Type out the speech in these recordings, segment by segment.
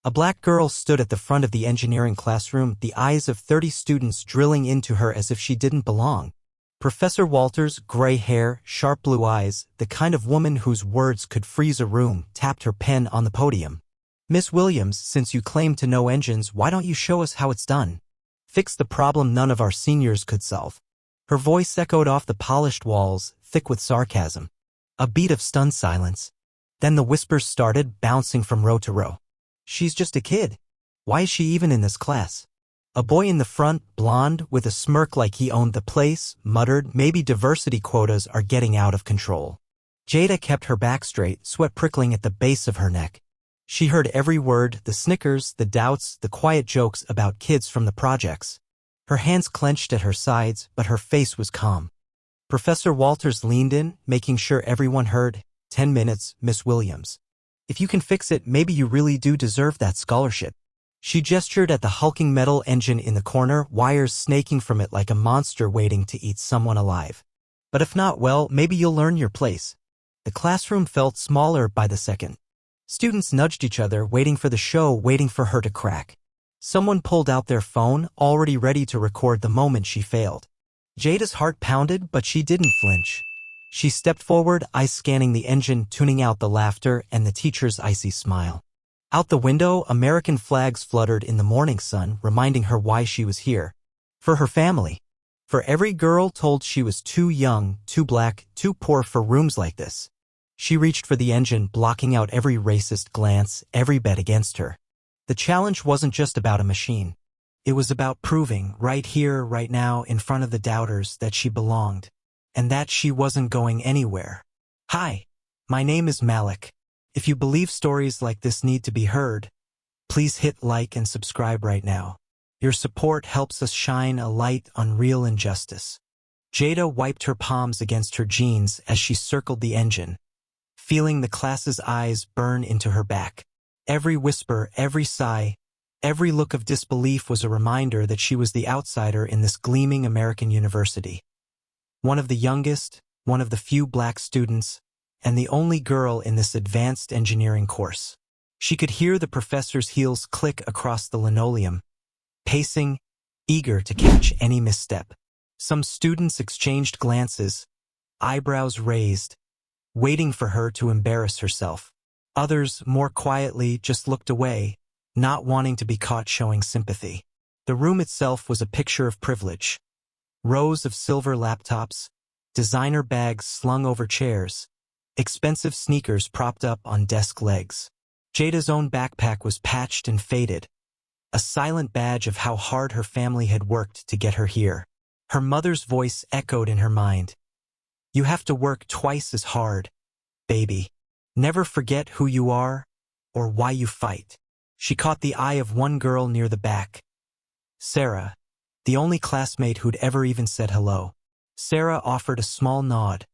A black girl stood at the front of the engineering classroom, the eyes of 30 students drilling into her as if she didn't belong. Professor Walters, gray hair, sharp blue eyes, the kind of woman whose words could freeze a room, tapped her pen on the podium. "Miss Williams, since you claim to know engines, why don't you show us how it's done? Fix the problem none of our seniors could solve." Her voice echoed off the polished walls, thick with sarcasm. A beat of stunned silence. Then the whispers started, bouncing from row to row. "She's just a kid. Why is she even in this class?" A boy in the front, blonde, with a smirk like he owned the place, muttered, "Maybe diversity quotas are getting out of control." Jada kept her back straight, sweat prickling at the base of her neck. She heard every word, the snickers, the doubts, the quiet jokes about kids from the projects. Her hands clenched at her sides, but her face was calm. Professor Walters leaned in, making sure everyone heard. 10 minutes, Miss Williams. If you can fix it, maybe you really do deserve that scholarship." She gestured at the hulking metal engine in the corner, wires snaking from it like a monster waiting to eat someone alive. "But if not, well, maybe you'll learn your place." The classroom felt smaller by the second. Students nudged each other, waiting for the show, waiting for her to crack. Someone pulled out their phone, already ready to record the moment she failed. Jada's heart pounded, but she didn't flinch. She stepped forward, eyes scanning the engine, tuning out the laughter and the teacher's icy smile. Out the window, American flags fluttered in the morning sun, reminding her why she was here. For her family. For every girl told she was too young, too black, too poor for rooms like this. She reached for the engine, blocking out every racist glance, every bet against her. The challenge wasn't just about a machine. It was about proving, right here, right now, in front of the doubters, that she belonged. And that she wasn't going anywhere. "Hi, my name is Malik. If you believe stories like this need to be heard, please hit like and subscribe right now. Your support helps us shine a light on real injustice." Jada wiped her palms against her jeans as she circled the engine, feeling the class's eyes burn into her back. Every whisper, every sigh, every look of disbelief was a reminder that she was the outsider in this gleaming American university. One of the youngest, one of the few black students, and the only girl in this advanced engineering course. She could hear the professor's heels click across the linoleum, pacing, eager to catch any misstep. Some students exchanged glances, eyebrows raised, waiting for her to embarrass herself. Others, more quietly, just looked away, not wanting to be caught showing sympathy. The room itself was a picture of privilege. Rows of silver laptops, designer bags slung over chairs, expensive sneakers propped up on desk legs. Jada's own backpack was patched and faded, a silent badge of how hard her family had worked to get her here. Her mother's voice echoed in her mind. "You have to work twice as hard, baby. Never forget who you are or why you fight." She caught the eye of one girl near the back. Sarah, the only classmate who'd ever even said hello. Sarah offered a small nod,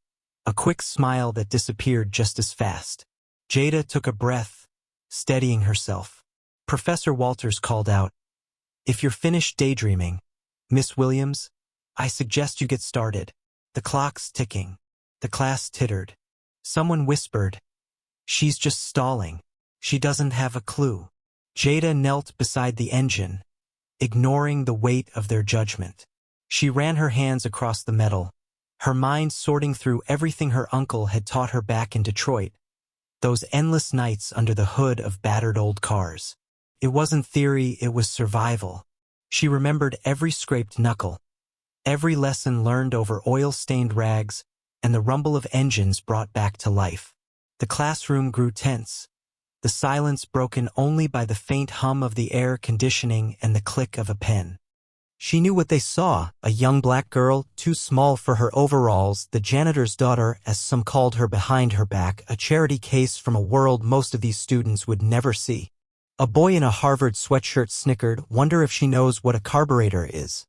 a quick smile that disappeared just as fast. Jada took a breath, steadying herself. Professor Walters called out, "If you're finished daydreaming, Miss Williams, I suggest you get started." The clock's ticking. The class tittered. Someone whispered, "She's just stalling. She doesn't have a clue." Jada knelt beside the engine, ignoring the weight of their judgment. She ran her hands across the metal, her mind sorting through everything her uncle had taught her back in Detroit, those endless nights under the hood of battered old cars. It wasn't theory, it was survival. She remembered every scraped knuckle, every lesson learned over oil-stained rags, and the rumble of engines brought back to life. The classroom grew tense, the silence broken only by the faint hum of the air conditioning and the click of a pen. She knew what they saw, a young black girl, too small for her overalls, the janitor's daughter, as some called her behind her back, a charity case from a world most of these students would never see. A boy in a Harvard sweatshirt snickered, "Wonder if she knows what a carburetor is."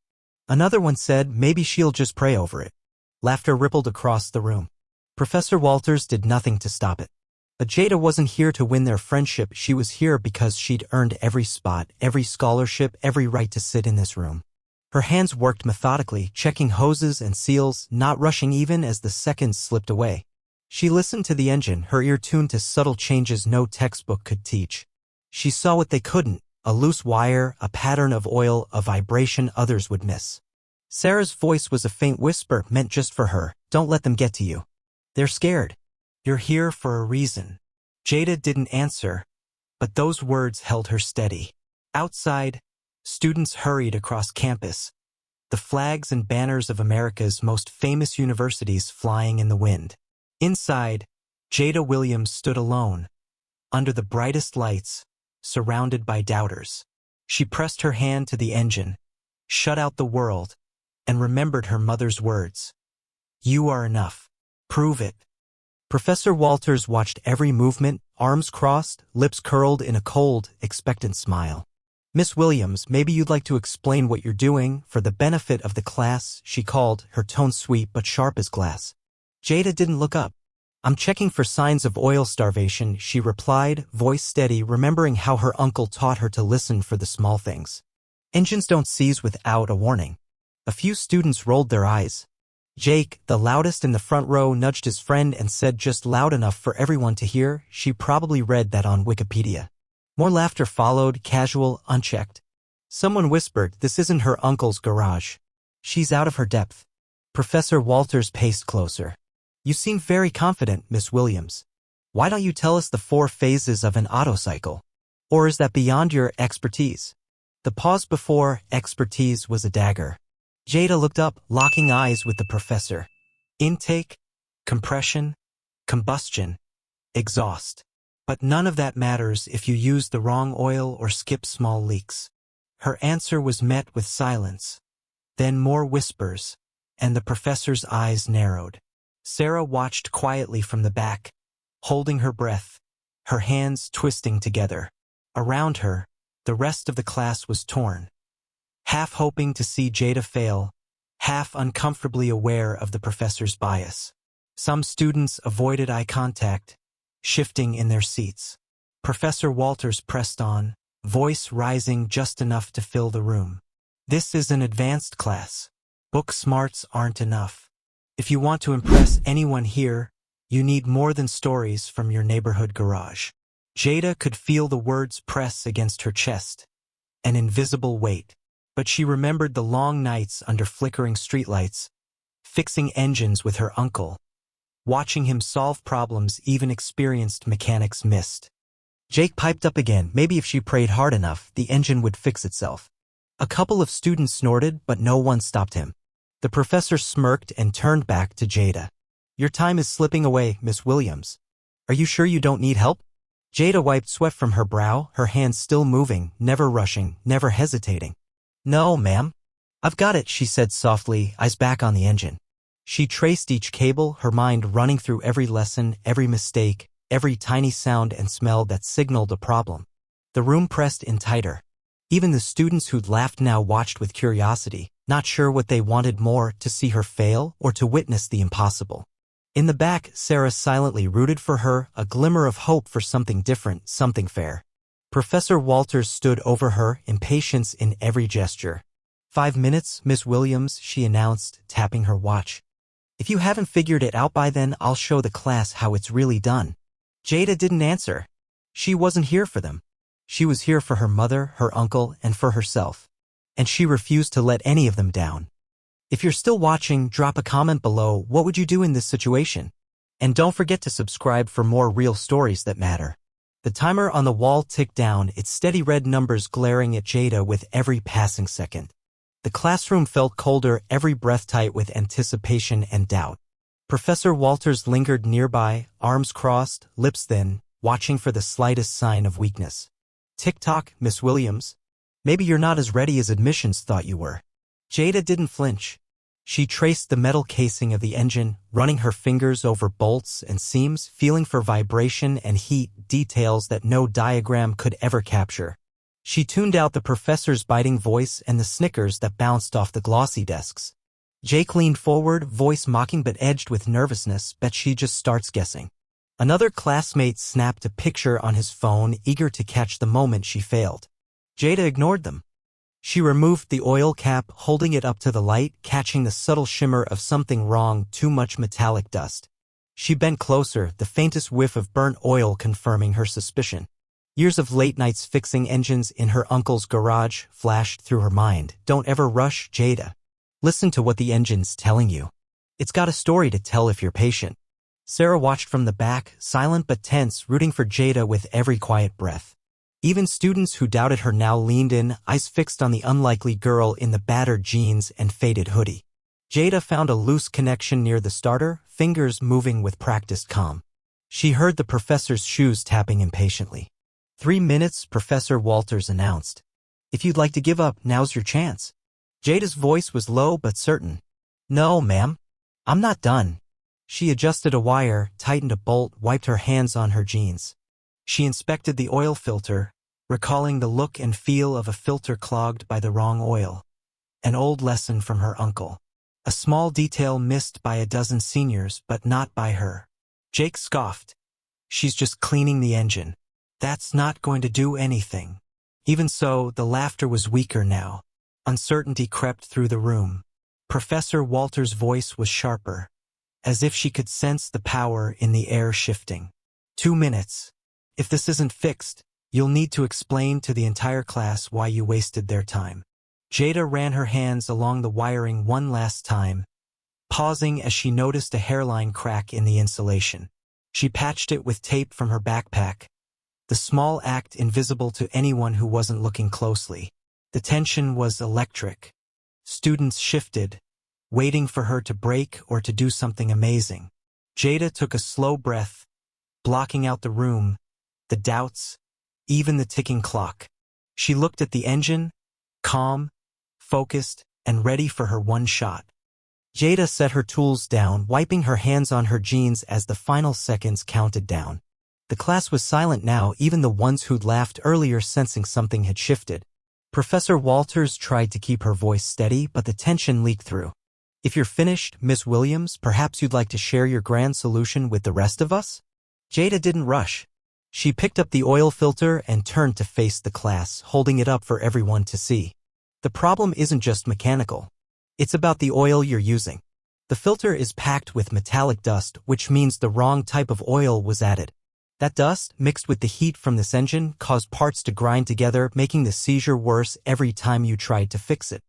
Another one said, "Maybe she'll just pray over it." Laughter rippled across the room. Professor Walters did nothing to stop it. But Jada wasn't here to win their friendship, she was here because she'd earned every spot, every scholarship, every right to sit in this room. Her hands worked methodically, checking hoses and seals, not rushing even as the seconds slipped away. She listened to the engine, her ear tuned to subtle changes no textbook could teach. She saw what they couldn't, a loose wire, a pattern of oil, a vibration others would miss. Sarah's voice was a faint whisper meant just for her. Don't let them get to you. They're scared. You're here for a reason. Jada didn't answer, but those words held her steady. Outside, students hurried across campus, the flags and banners of America's most famous universities flying in the wind. Inside, Jada Williams stood alone, under the brightest lights, surrounded by doubters. She pressed her hand to the engine, shut out the world, and remembered her mother's words. You are enough. Prove it. Professor Walters watched every movement, arms crossed, lips curled in a cold, expectant smile. Miss Williams, maybe you'd like to explain what you're doing for the benefit of the class, she called, her tone sweet but sharp as glass. Jada didn't look up. I'm checking for signs of oil starvation, she replied, voice steady, remembering how her uncle taught her to listen for the small things. Engines don't seize without a warning. A few students rolled their eyes. Jake, the loudest in the front row, nudged his friend and said just loud enough for everyone to hear. She probably read that on Wikipedia. More laughter followed, casual, unchecked. Someone whispered, this isn't her uncle's garage. She's out of her depth. Professor Walters paced closer. You seem very confident, Miss Williams. Why don't you tell us the 4 phases of an autocycle? Or is that beyond your expertise? The pause before expertise was a dagger. Jada looked up, locking eyes with the professor. Intake, compression, combustion, exhaust. But none of that matters if you use the wrong oil or skip small leaks. Her answer was met with silence. Then more whispers, and the professor's eyes narrowed. Sarah watched quietly from the back, holding her breath, her hands twisting together. Around her, the rest of the class was torn. Half hoping to see Jada fail, half uncomfortably aware of the professor's bias. Some students avoided eye contact, shifting in their seats. Professor Walters pressed on, voice rising just enough to fill the room. This is an advanced class. Book smarts aren't enough. If you want to impress anyone here, you need more than stories from your neighborhood garage. Jada could feel the words press against her chest, an invisible weight. But she remembered the long nights under flickering streetlights, fixing engines with her uncle, watching him solve problems even experienced mechanics missed. Jake piped up again. Maybe if she prayed hard enough, the engine would fix itself. A couple of students snorted, but no one stopped him. The professor smirked and turned back to Jada. Your time is slipping away, Miss Williams. Are you sure you don't need help? Jada wiped sweat from her brow, her hands still moving, never rushing, never hesitating. No, ma'am. I've got it, she said softly, eyes back on the engine. She traced each cable, her mind running through every lesson, every mistake, every tiny sound and smell that signaled a problem. The room pressed in tighter. Even the students who'd laughed now watched with curiosity, not sure what they wanted more, to see her fail or to witness the impossible. In the back, Sarah silently rooted for her, a glimmer of hope for something different, something fair. Professor Walters stood over her, impatience in every gesture. 5 minutes, Miss Williams, she announced, tapping her watch. If you haven't figured it out by then, I'll show the class how it's really done. Jada didn't answer. She wasn't here for them. She was here for her mother, her uncle, and for herself. And she refused to let any of them down. If you're still watching, drop a comment below. What would you do in this situation? And don't forget to subscribe for more real stories that matter. The timer on the wall ticked down, its steady red numbers glaring at Jada with every passing second. The classroom felt colder, every breath tight with anticipation and doubt. Professor Walters lingered nearby, arms crossed, lips thin, watching for the slightest sign of weakness. Tick-tock, Miss Williams. Maybe you're not as ready as admissions thought you were. Jada didn't flinch. She traced the metal casing of the engine, running her fingers over bolts and seams, feeling for vibration and heat, details that no diagram could ever capture. She tuned out the professor's biting voice and the snickers that bounced off the glossy desks. Jake leaned forward, voice mocking but edged with nervousness. Bet she just starts guessing. Another classmate snapped a picture on his phone, eager to catch the moment she failed. Jada ignored them. She removed the oil cap, holding it up to the light, catching the subtle shimmer of something wrong, too much metallic dust. She bent closer, the faintest whiff of burnt oil confirming her suspicion. Years of late nights fixing engines in her uncle's garage flashed through her mind. Don't ever rush, Jada. Listen to what the engine's telling you. It's got a story to tell if you're patient. Sarah watched from the back, silent but tense, rooting for Jada with every quiet breath. Even students who doubted her now leaned in, eyes fixed on the unlikely girl in the battered jeans and faded hoodie. Jada found a loose connection near the starter, fingers moving with practiced calm. She heard the professor's shoes tapping impatiently. 3 minutes, Professor Walters announced. If you'd like to give up, now's your chance. Jada's voice was low but certain. No, ma'am. I'm not done. She adjusted a wire, tightened a bolt, wiped her hands on her jeans. She inspected the oil filter, recalling the look and feel of a filter clogged by the wrong oil. An old lesson from her uncle. A small detail missed by a dozen seniors, but not by her. Jake scoffed. She's just cleaning the engine. That's not going to do anything. Even so, the laughter was weaker now. Uncertainty crept through the room. Professor Walters' voice was sharper, as if she could sense the power in the air shifting. 2 minutes. If this isn't fixed, you'll need to explain to the entire class why you wasted their time. Jada ran her hands along the wiring one last time, pausing as she noticed a hairline crack in the insulation. She patched it with tape from her backpack, the small act invisible to anyone who wasn't looking closely. The tension was electric. Students shifted, waiting for her to break or to do something amazing. Jada took a slow breath, blocking out the room, the doubts, even the ticking clock. She looked at the engine, calm, focused, and ready for her one shot. Jada set her tools down, wiping her hands on her jeans as the final seconds counted down. The class was silent now, even the ones who'd laughed earlier sensing something had shifted. Professor Walters tried to keep her voice steady, but the tension leaked through. If you're finished, Miss Williams, perhaps you'd like to share your grand solution with the rest of us? Jada didn't rush. She picked up the oil filter and turned to face the class, holding it up for everyone to see. The problem isn't just mechanical. It's about the oil you're using. The filter is packed with metallic dust, which means the wrong type of oil was added. That dust, mixed with the heat from this engine, caused parts to grind together, making the seizure worse every time you tried to fix it.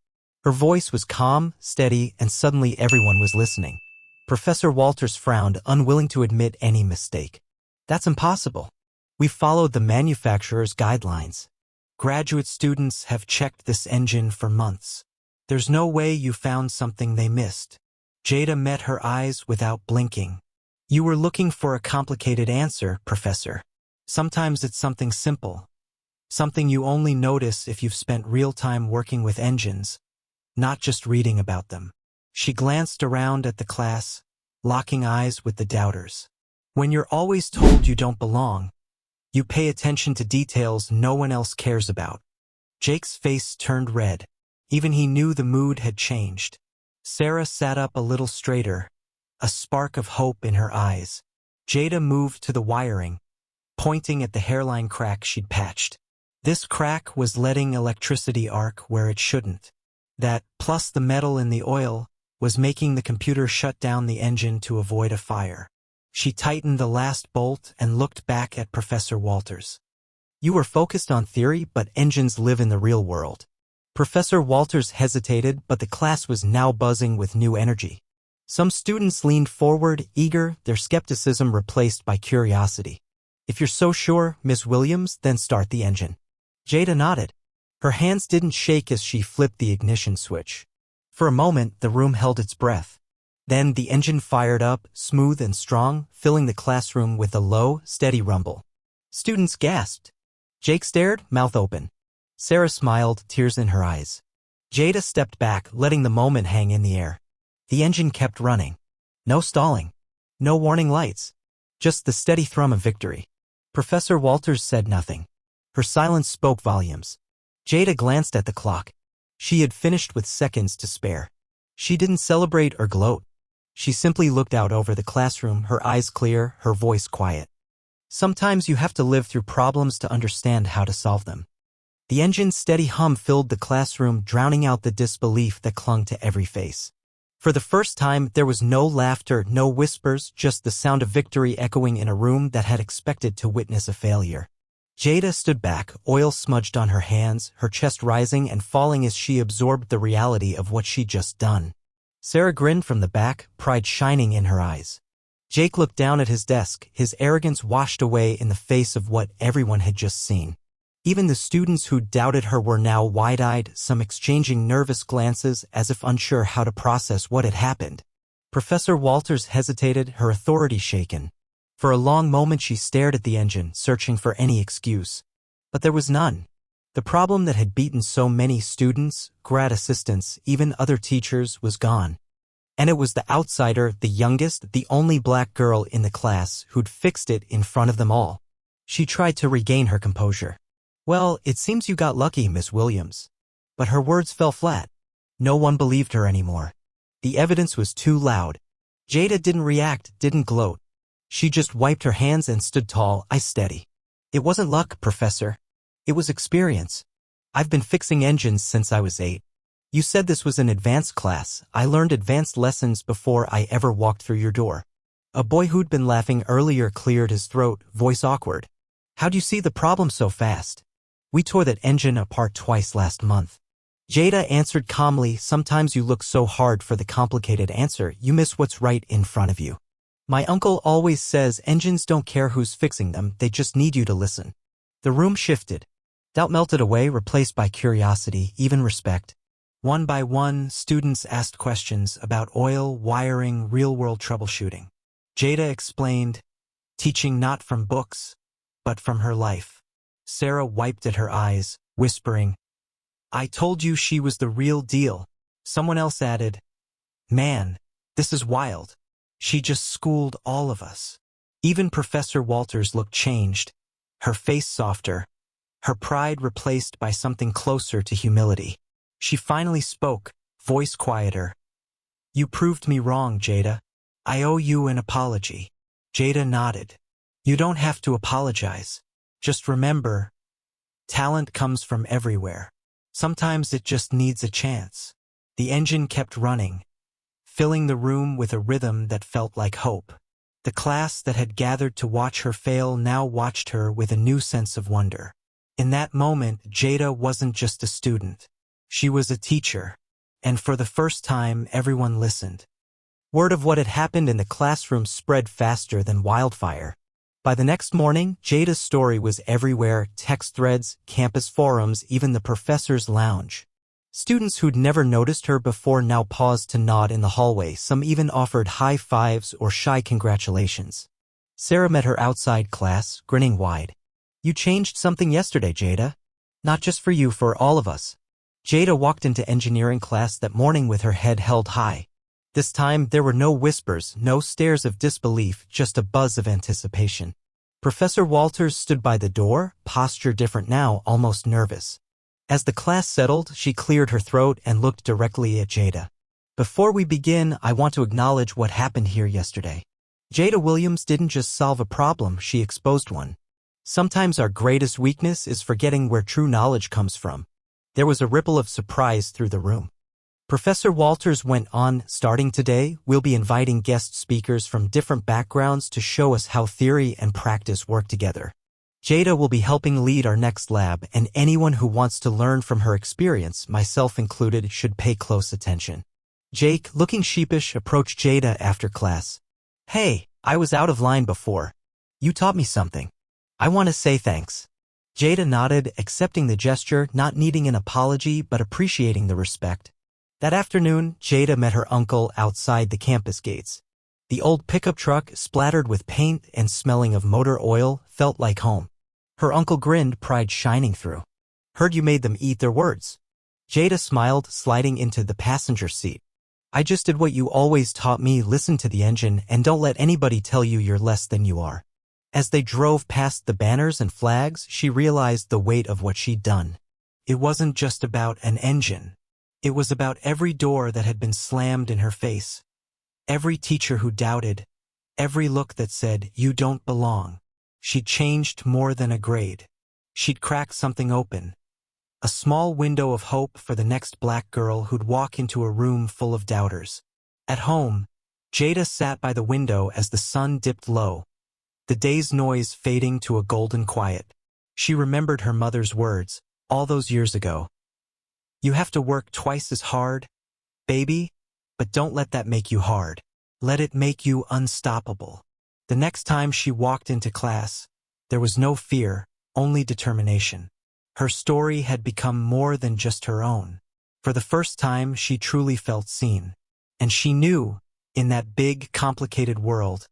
Her voice was calm, steady, and suddenly everyone was listening. Professor Walters frowned, unwilling to admit any mistake. That's impossible. We followed the manufacturer's guidelines. Graduate students have checked this engine for months. There's no way you found something they missed. Jada met her eyes without blinking. You were looking for a complicated answer, Professor. Sometimes it's something simple. Something you only notice if you've spent real time working with engines, not just reading about them. She glanced around at the class, locking eyes with the doubters. When you're always told you don't belong, you pay attention to details no one else cares about. Jake's face turned red. Even he knew the mood had changed. Sarah sat up a little straighter, a spark of hope in her eyes. Jada moved to the wiring, pointing at the hairline crack she'd patched. This crack was letting electricity arc where it shouldn't. That, plus the metal in the oil, was making the computer shut down the engine to avoid a fire. She tightened the last bolt and looked back at Professor Walters. You were focused on theory, but engines live in the real world. Professor Walters hesitated, but the class was now buzzing with new energy. Some students leaned forward, eager, their skepticism replaced by curiosity. If you're so sure, Miss Williams, then start the engine. Jada nodded. Her hands didn't shake as she flipped the ignition switch. For a moment, the room held its breath. Then the engine fired up, smooth and strong, filling the classroom with a low, steady rumble. Students gasped. Jake stared, mouth open. Sarah smiled, tears in her eyes. Jada stepped back, letting the moment hang in the air. The engine kept running. No stalling. No warning lights. Just the steady thrum of victory. Professor Walters said nothing. Her silence spoke volumes. Jada glanced at the clock. She had finished with seconds to spare. She didn't celebrate or gloat. She simply looked out over the classroom, her eyes clear, her voice quiet. Sometimes you have to live through problems to understand how to solve them. The engine's steady hum filled the classroom, drowning out the disbelief that clung to every face. For the first time, there was no laughter, no whispers, just the sound of victory echoing in a room that had expected to witness a failure. Jada stood back, oil smudged on her hands, her chest rising and falling as she absorbed the reality of what she'd just done. Sarah grinned from the back, pride shining in her eyes. Jake looked down at his desk, his arrogance washed away in the face of what everyone had just seen. Even the students who doubted her were now wide-eyed, some exchanging nervous glances as if unsure how to process what had happened. Professor Walters hesitated, her authority shaken. For a long moment she stared at the engine, searching for any excuse. But there was none. The problem that had beaten so many students, grad assistants, even other teachers, was gone. And it was the outsider, the youngest, the only black girl in the class who'd fixed it in front of them all. She tried to regain her composure. "Well, it seems you got lucky, Miss Williams." But her words fell flat. No one believed her anymore. The evidence was too loud. Jada didn't react, didn't gloat. She just wiped her hands and stood tall, eyes steady. "It wasn't luck, Professor. It was experience. I've been fixing engines since I was 8. You said this was an advanced class. I learned advanced lessons before I ever walked through your door." A boy who'd been laughing earlier cleared his throat, voice awkward. "How'd you see the problem so fast?" "We tore that engine apart twice last month." Jada answered calmly, "Sometimes you look so hard for the complicated answer, you miss what's right in front of you. My uncle always says engines don't care who's fixing them, they just need you to listen." The room shifted. Doubt melted away, replaced by curiosity, even respect. One by one, students asked questions about oil, wiring, real-world troubleshooting. Jada explained, teaching not from books, but from her life. Sarah wiped at her eyes, whispering, "I told you she was the real deal." Someone else added, "Man, this is wild. She just schooled all of us." Even Professor Walters looked changed, her face softer, her pride replaced by something closer to humility. She finally spoke, voice quieter. "You proved me wrong, Jada. I owe you an apology." Jada nodded. "You don't have to apologize. Just remember, talent comes from everywhere. Sometimes it just needs a chance." The engine kept running, filling the room with a rhythm that felt like hope. The class that had gathered to watch her fail now watched her with a new sense of wonder. In that moment, Jada wasn't just a student. She was a teacher, and for the first time, everyone listened. Word of what had happened in the classroom spread faster than wildfire. By the next morning, Jada's story was everywhere, text threads, campus forums, even the professor's lounge. Students who'd never noticed her before now paused to nod in the hallway, some even offered high fives or shy congratulations. Sarah met her outside class, grinning wide. "You changed something yesterday, Jada. Not just for you, for all of us." Jada walked into engineering class that morning with her head held high. This time, there were no whispers, no stares of disbelief, just a buzz of anticipation. Professor Walters stood by the door, posture different now, almost nervous. As the class settled, she cleared her throat and looked directly at Jada. "Before we begin, I want to acknowledge what happened here yesterday." Jada Williams didn't just solve a problem, she exposed one. Sometimes our greatest weakness is forgetting where true knowledge comes from. There was a ripple of surprise through the room. Professor Walters went on, "Starting today, we'll be inviting guest speakers from different backgrounds to show us how theory and practice work together. Jada will be helping lead our next lab, and anyone who wants to learn from her experience, myself included, should pay close attention." Jake, looking sheepish, approached Jada after class. "Hey, I was out of line before. You taught me something. I want to say thanks." Jada nodded, accepting the gesture, not needing an apology but appreciating the respect. That afternoon, Jada met her uncle outside the campus gates. The old pickup truck, splattered with paint and smelling of motor oil, felt like home. Her uncle grinned, pride shining through. "Heard you made them eat their words." Jada smiled, sliding into the passenger seat. "I just did what you always taught me, listen to the engine and don't let anybody tell you you're less than you are." As they drove past the banners and flags, she realized the weight of what she'd done. It wasn't just about an engine. It was about every door that had been slammed in her face. Every teacher who doubted. Every look that said, "You don't belong." She'd changed more than a grade. She'd cracked something open. A small window of hope for the next black girl who'd walk into a room full of doubters. At home, Jada sat by the window as the sun dipped low, the day's noise fading to a golden quiet. She remembered her mother's words, all those years ago. You have to work twice as hard, baby, but don't let that make you hard. Let it make you unstoppable. The next time she walked into class, there was no fear, only determination. Her story had become more than just her own. For the first time, she truly felt seen. And she knew, in that big, complicated world,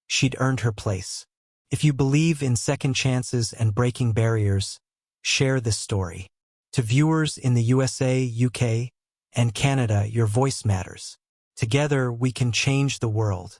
she'd earned her place. If you believe in second chances and breaking barriers, share this story. To viewers in the USA, UK, and Canada, your voice matters. Together, we can change the world.